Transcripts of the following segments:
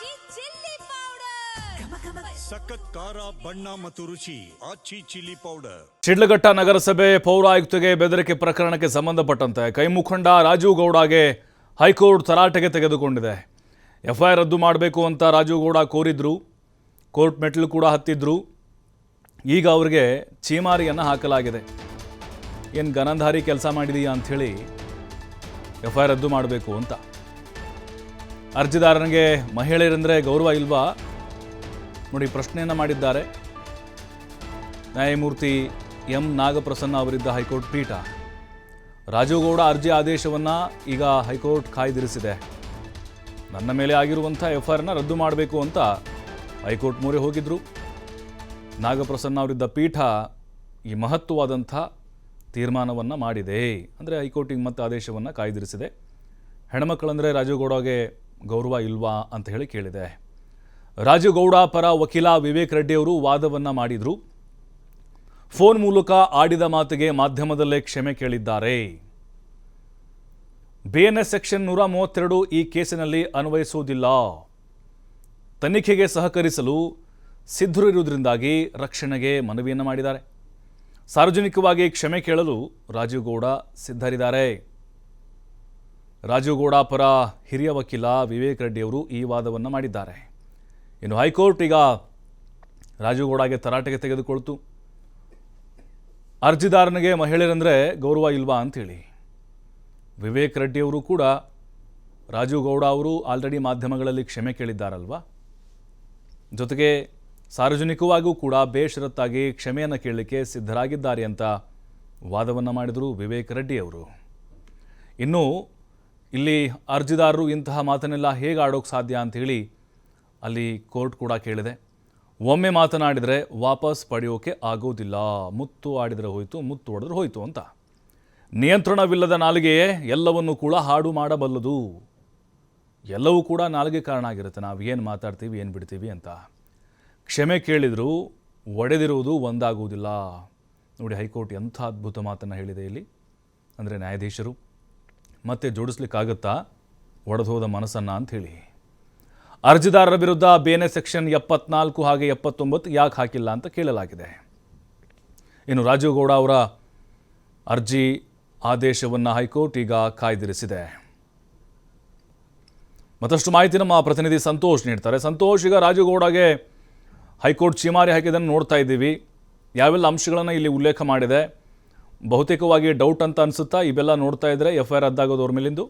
ಆಚಿ chilli powder ಸಖತ್ ಖಾರ ಬಣ್ಣ ಮತ್ತು ರುಚಿ ಆಚಿ ಚಿಲ್ಲಿ ಪೌಡರ್. ಶಿಡ್ಲಘಟ್ಟ ನಗರಸಭೆ ಪೌರಾಯುಕ್ತಗೆ ಬೆದರಿಕೆ ಪ್ರಕರಣಕ್ಕೆ ಸಂಬಂಧಪಟ್ಟಂತೆ ಕೈ ಮುಖಂಡ ರಾಜೀವ್ ಗೌಡಗೆ ಹೈಕೋರ್ಟ್ ತರಾಟೆಗೆ ತೆಗೆದುಕೊಂಡಿದೆ. ಎಫ್ಐಆರ್ ರದ್ದು ಮಾಡಬೇಕು ಅಂತ ರಾಜೀವ್ ಗೌಡ ಕೋರಿದ್ರು, ಕೋರ್ಟ್ ಮೆಟ್ಲು ಕೂಡ ಹತ್ತಿದ್ರು. ಈಗ ಅವರಿಗೆ ಚೀಮಾರಿಯನ್ನು ಹಾಕಲಾಗಿದೆ. ಏನು ಗನಂಧಾರಿ ಕೆಲಸ ಮಾಡಿದೀಯಾ ಅಂಥೇಳಿ ಎಫ್ಐಆರ್ ರದ್ದು ಮಾಡಬೇಕು ಅಂತ. ಅರ್ಜಿದಾರನಿಗೆ ಮಹಿಳೆಯರೆಂದರೆ ಗೌರವ ಇಲ್ವಾ ನೋಡಿ ಪ್ರಶ್ನೆಯನ್ನು ಮಾಡಿದ್ದಾರೆ ನ್ಯಾಯಮೂರ್ತಿ ಎಂ ನಾಗಪ್ರಸನ್ನ ಅವರಿದ್ದ ಹೈಕೋರ್ಟ್ ಪೀಠ. ರಾಜೀವ್ ಗೌಡ ಅರ್ಜಿ ಆದೇಶವನ್ನು ಈಗ ಹೈಕೋರ್ಟ್ ಕಾಯ್ದಿರಿಸಿದೆ. ನನ್ನ ಮೇಲೆ ಆಗಿರುವಂಥ ಎಫ್ಐಆರ್ನ ರದ್ದು ಮಾಡಬೇಕು ಅಂತ ಹೈಕೋರ್ಟ್ ಮೊರೆ ಹೋಗಿದ್ರು. ನಾಗಪ್ರಸನ್ನ ಅವರಿದ್ದ ಪೀಠ ಈ ಮಹತ್ವವಾದಂಥ ತೀರ್ಮಾನವನ್ನು ಮಾಡಿದೆ. ಅಂದರೆ ಹೈಕೋರ್ಟಿಗೆ ಮತ್ತೆ ಆದೇಶವನ್ನು ಕಾಯ್ದಿರಿಸಿದೆ. ಹೆಣ್ಮಕ್ಕಳಂದರೆ ರಾಜೀವ್ ಗೌಡಗೆ ಗೌರವ ಇಲ್ವಾ ಅಂತ ಹೇಳಿ ಕೇಳಿದೆ. ರಾಜೀವ್ ಗೌಡ ಪರ ವಕೀಲ ವಿವೇಕ್ ರೆಡ್ಡಿ ಅವರು ವಾದವನ್ನು ಮಾಡಿದರು. ಫೋನ್ ಮೂಲಕ ಆಡಿದ ಮಾತಿಗೆ ಮಾಧ್ಯಮದಲ್ಲೇ ಕ್ಷಮೆ ಕೇಳಿದ್ದಾರೆ. ಬಿಎನ್ಎಸ್ ಸೆಕ್ಷನ್ 132 ಈ ಕೇಸಿನಲ್ಲಿ ಅನ್ವಯಿಸುವುದಿಲ್ಲ. ತನಿಖೆಗೆ ಸಹಕರಿಸಲು ಸಿದ್ಧರಿರುವುದರಿಂದಾಗಿ ರಕ್ಷಣೆಗೆ ಮನವಿಯನ್ನು ಮಾಡಿದ್ದಾರೆ. ಸಾರ್ವಜನಿಕವಾಗಿ ಕ್ಷಮೆ ಕೇಳಲು ರಾಜೀವ್ ಗೌಡ ಸಿದ್ಧರಿದ್ದಾರೆ. ರಾಜೀವ್ ಗೌಡ ಪರ ಹಿರಿಯ ವಕೀಲ ವಿವೇಕ್ ರೆಡ್ಡಿ ಅವರು ಈ ವಾದವನ್ನು ಮಾಡಿದ್ದಾರೆ. ಇನ್ನು ಹೈಕೋರ್ಟ್ ಈಗ ರಾಜೀವ್ ಗೌಡಗೆ ತರಾಟೆಗೆ ತೆಗೆದುಕೊಳ್ತು. ಅರ್ಜಿದಾರನಿಗೆ ಮಹಿಳೆಯರೆಂದರೆ ಗೌರವ ಇಲ್ವಾ ಅಂಥೇಳಿ ವಿವೇಕ್ ರೆಡ್ಡಿ ಅವರು ಕೂಡ ರಾಜೀವ್ ಗೌಡ ಅವರು ಆಲ್ರೆಡಿ ಮಾಧ್ಯಮಗಳಲ್ಲಿ ಕ್ಷಮೆ ಕೇಳಿದ್ದಾರಲ್ವ, ಜೊತೆಗೆ ಸಾರ್ವಜನಿಕವಾಗಿಯೂ ಕೂಡ ಬೇಷರತ್ತಾಗಿ ಕ್ಷಮೆಯನ್ನು ಕೇಳಲಿಕ್ಕೆ ಸಿದ್ಧರಾಗಿದ್ದಾರೆ ಅಂತ ವಾದವನ್ನು ಮಾಡಿದರು ವಿವೇಕ್ ರೆಡ್ಡಿ ಅವರು. ಇನ್ನು ಇಲ್ಲಿ ಅರ್ಜಿದಾರರು ಇಂತಹ ಮಾತನ್ನೆಲ್ಲ ಹೇಗೆ ಆಡೋಕ್ಕೆ ಸಾಧ್ಯ ಅಂಥೇಳಿ ಅಲ್ಲಿ ಕೋರ್ಟ್ ಕೂಡ ಕೇಳಿದೆ. ಒಮ್ಮೆ ಮಾತನಾಡಿದರೆ ವಾಪಸ್ ಪಡೆಯೋಕೆ ಆಗೋದಿಲ್ಲ. ಮುತ್ತು ಆಡಿದರೆ ಹೋಯಿತು, ಮುತ್ತು ಹೊಡೆದ್ರೆ ಹೋಯಿತು ಅಂತ. ನಿಯಂತ್ರಣವಿಲ್ಲದ ನಾಲಿಗೆಯೇ ಎಲ್ಲವನ್ನೂ ಕೂಡ ಹಾಡು ಮಾಡಬಲ್ಲದು. ಎಲ್ಲವೂ ಕೂಡ ನಾಲಿಗೆ ಕಾರಣ ಆಗಿರುತ್ತೆ. ನಾವು ಏನು ಮಾತಾಡ್ತೀವಿ, ಏನು ಬಿಡ್ತೀವಿ ಅಂತ. ಕ್ಷಮೆ ಕೇಳಿದರೂ ಒಡೆದಿರುವುದು ಒಂದಾಗುವುದಿಲ್ಲ. ನೋಡಿ ಹೈಕೋರ್ಟ್ ಎಂಥ ಅದ್ಭುತ ಮಾತನ್ನು ಹೇಳಿದೆ ಇಲ್ಲಿ. ಅಂದರೆ ನ್ಯಾಯಾಧೀಶರು ಮತ್ತೆ ಜೋಡಿಸ್ಲಿಕ್ಕಾಗತ್ತಾ ಒಡೆದು ಹೋದ ಮನಸ್ಸನ್ನು ಅಂಥೇಳಿ. ಅರ್ಜಿದಾರರ ವಿರುದ್ಧ ಬಿಎನ್ಎಸ್ ಸೆಕ್ಷನ್ 74 ಹಾಗೆ 79 ಯಾಕೆ ಹಾಕಿಲ್ಲ ಅಂತ ಕೇಳಲಾಗಿದೆ. ಇನ್ನು ರಾಜೀವ್ ಗೌಡ ಅವರ ಅರ್ಜಿ ಆದೇಶವನ್ನು ಹೈಕೋರ್ಟ್ ಈಗ ಕಾಯ್ದಿರಿಸಿದೆ. ಮತ್ತಷ್ಟು ಮಾಹಿತಿ ನಮ್ಮ ಪ್ರತಿನಿಧಿ ಸಂತೋಷ್ ನೀಡ್ತಾರೆ. ಸಂತೋಷ್, ಈಗ ರಾಜೀವ್ ಗೌಡಗೆ ಹೈಕೋರ್ಟ್ ಚೀಮಾರಿ ಹಾಕಿದ್ದನ್ನು ನೋಡ್ತಾ ಇದ್ದೀವಿ. ಯಾವೆಲ್ಲ ಅಂಶಗಳನ್ನು ಇಲ್ಲಿ ಉಲ್ಲೇಖ ಮಾಡಿದೆ? ಬಹುತೇಕವಾಗಿ ಡೌಟ್ ಅಂತ ಅನಿಸುತ್ತಾ ಇವೆಲ್ಲ ನೋಡ್ತಾ ಇದ್ರೆ ಎಫ್ಐಆರ್ ರದ್ದಾಗೋದು ಅವ್ರ ಮೇಲಿಂದು?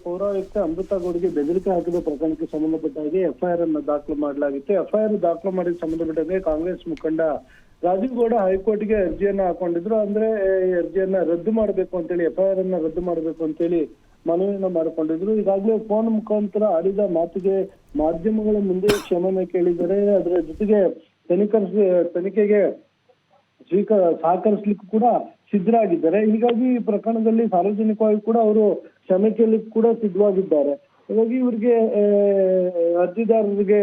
ಪೌರಾಯುಕ್ತ ಅಮೃತಾ ಗೌಡ್ಗೆ ಬೆದರಿಕೆ ಹಾಕಿದ ಪ್ರಕರಣಕ್ಕೆ ಸಂಬಂಧಪಟ್ಟ ಹಾಗೆ ಎಫ್ಐಆರ್ ಅನ್ನು ದಾಖಲು ಮಾಡಲಾಗಿತ್ತು. ಎಫ್ಐಆರ್ ದಾಖಲು ಮಾಡಿದ ಸಂಬಂಧಪಟ್ಟಂಗೆ ಕಾಂಗ್ರೆಸ್ ಮುಖಂಡ ರಾಜೀವ್ ಗೌಡ ಹೈಕೋರ್ಟ್ಗೆ ಅರ್ಜಿಯನ್ನ ಹಾಕೊಂಡಿದ್ರು. ಅಂದ್ರೆ ಅರ್ಜಿಯನ್ನ ರದ್ದು ಮಾಡಬೇಕು ಅಂತೇಳಿ, ಎಫ್ಐಆರ್ ಅನ್ನ ರದ್ದು ಮಾಡಬೇಕು ಅಂತೇಳಿ ಮನವಿಯನ್ನ ಮಾಡಿಕೊಂಡಿದ್ರು. ಈಗಾಗಲೇ ಫೋನ್ ಮುಖಾಂತರ ಆಡಿದ ಮಾತಿಗೆ ಮಾಧ್ಯಮಗಳ ಮುಂದೆ ಕ್ಷಮೆನ ಕೇಳಿದ್ದಾರೆ. ಅದರ ಜೊತೆಗೆ ತನಿಖೆಗೆ ಸಹಕರಿಸಲಿಕ್ಕೂ ಕೂಡ ಸಿದ್ಧರಾಗಿದ್ದಾರೆ. ಹೀಗಾಗಿ ಈ ಪ್ರಕರಣದಲ್ಲಿ ಸಾರ್ವಜನಿಕವಾಗಿ ಕೂಡ ಅವರು ಕ್ಷಮೆ ಕೇಳಲಿಕ್ಕೆ ಕೂಡ ಸಿದ್ಧವಾಗಿದ್ದಾರೆ. ಹಾಗಾಗಿ ಇವರಿಗೆ ಅರ್ಜಿದಾರರಿಗೆ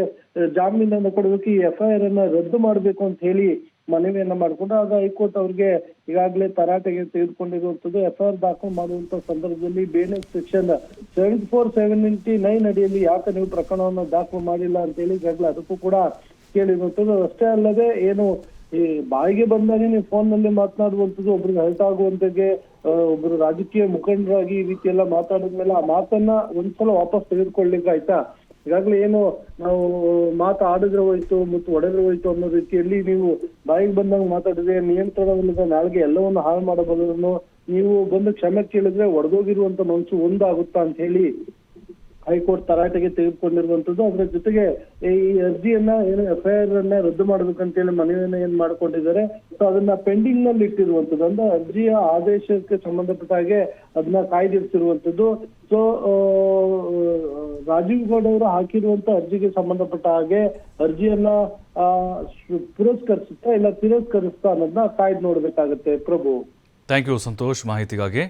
ಜಾಮೀನನ್ನು ಕೊಡಬೇಕು, ಈ ಎಫ್ಐಆರ್ ಅನ್ನ ರದ್ದು ಮಾಡಬೇಕು ಅಂತ ಹೇಳಿ ಮನವಿಯನ್ನ ಮಾಡಿಕೊಂಡು ಆಗ ಹೈಕೋರ್ಟ್ ಅವ್ರಿಗೆ ಈಗಾಗಲೇ ತರಾಟೆಗೆ ತೆಗೆದುಕೊಂಡಿರುವಂತದ್ದು. ಎಫ್ಐಆರ್ ದಾಖಲು ಮಾಡುವಂತ ಸಂದರ್ಭದಲ್ಲಿ ಬಿಎನ್ಎಸ್ ಸೆಕ್ಷನ್ 74/799 ಅಡಿಯಲ್ಲಿ ಯಾಕೆ ನೀವು ಪ್ರಕರಣವನ್ನು ದಾಖಲು ಮಾಡಿಲ್ಲ ಅಂತ ಹೇಳಿ ಈಗಾಗಲೇ ಅದಕ್ಕೂ ಕೂಡ ಕೇಳಿರುವಂತದ್ದು. ಅಷ್ಟೇ ಅಲ್ಲದೆ ಏನು ಈ ಬಾಯಿಗೆ ಬಂದಾಗ ನೀವು ಫೋನ್ ನಲ್ಲಿ ಮಾತನಾಡುವಂಥದ್ದು, ಒಬ್ರಿಗೆ ಹರ್ಟ್ ಆಗುವಂತೆಗೆ ಒಬ್ರು ರಾಜಕೀಯ ಮುಖಂಡರಾಗಿ ಈ ರೀತಿ ಎಲ್ಲ ಮಾತಾಡಿದ್ಮೇಲೆ ಆ ಮಾತನ್ನ ಒಂದ್ಸಲ ವಾಪಸ್ ತೆಗೆದುಕೊಳ್ಳಿಕ್ಕೆ ಆಯ್ತಾ. ಈಗಾಗಲೇ ಏನು ನಾವು ಮಾತು ಆಡಿದ್ರೆ ಹೋಯ್ತು ಮತ್ತು ಹೊಡೆದ್ರೆ ಹೋಯ್ತು ಅನ್ನೋ ರೀತಿಯಲ್ಲಿ ನೀವು ಬಾಯಿಗೆ ಬಂದಾಗ ಮಾತಾಡಿದ್ರೆ ನಿಯಂತ್ರಣವಿಲ್ಲದ ನಾಳೆಗೆ ಎಲ್ಲವನ್ನು ಹಾಳು ಮಾಡಬಲ್ಲದನ್ನು ನೀವು ಬಂದು ಕ್ಷಮೆ ಕೇಳಿದ್ರೆ ಒಡೆದೋಗಿರುವಂತ ಮನಸ್ಸು ಒಂದಾಗುತ್ತಾ ಅಂತ ಹೇಳಿ ಹೈಕೋರ್ಟ್ ತರಾಟೆಗೆ ತೆಗೆದುಕೊಂಡಿರುವಂತದ್ದು. ಅದರ ಜೊತೆಗೆ ಈ ಅರ್ಜಿಯನ್ನ ಏನು ಎಫ್ಐಆರ್ ಅನ್ನ ರದ್ದು ಮಾಡ್ಬೇಕಂತೇಳಿ ಮನವಿಯನ್ನ ಏನ್ ಮಾಡ್ಕೊಂಡಿದ್ದಾರೆ. ಸೊ ಅದನ್ನ ಪೆಂಡಿಂಗ್ ನಲ್ಲಿ ಇಟ್ಟಿರುವಂತದ್ದು. ಅಂದ್ರೆ ಅರ್ಜಿಯ ಆದೇಶಕ್ಕೆ ಸಂಬಂಧಪಟ್ಟ ಹಾಗೆ ಅದನ್ನ ಕಾಯ್ದಿರಿಸಿರುವಂತದ್ದು. ಸೊ ರಾಜೀವ್ ಗೌಡ ಅವರು ಹಾಕಿರುವಂತ ಅರ್ಜಿಗೆ ಸಂಬಂಧಪಟ್ಟ ಹಾಗೆ ಅರ್ಜಿಯನ್ನ ಪುರಸ್ಕರಿಸುತ್ತಾ ಇಲ್ಲ ತಿರಸ್ಕರಿಸ್ತಾ ಅನ್ನೋದನ್ನ ಕಾಯ್ದು ನೋಡ್ಬೇಕಾಗತ್ತೆ. ಪ್ರಭು, ಥ್ಯಾಂಕ್ ಯು ಸಂತೋಷ್ ಮಾಹಿತಿಗಾಗಿ.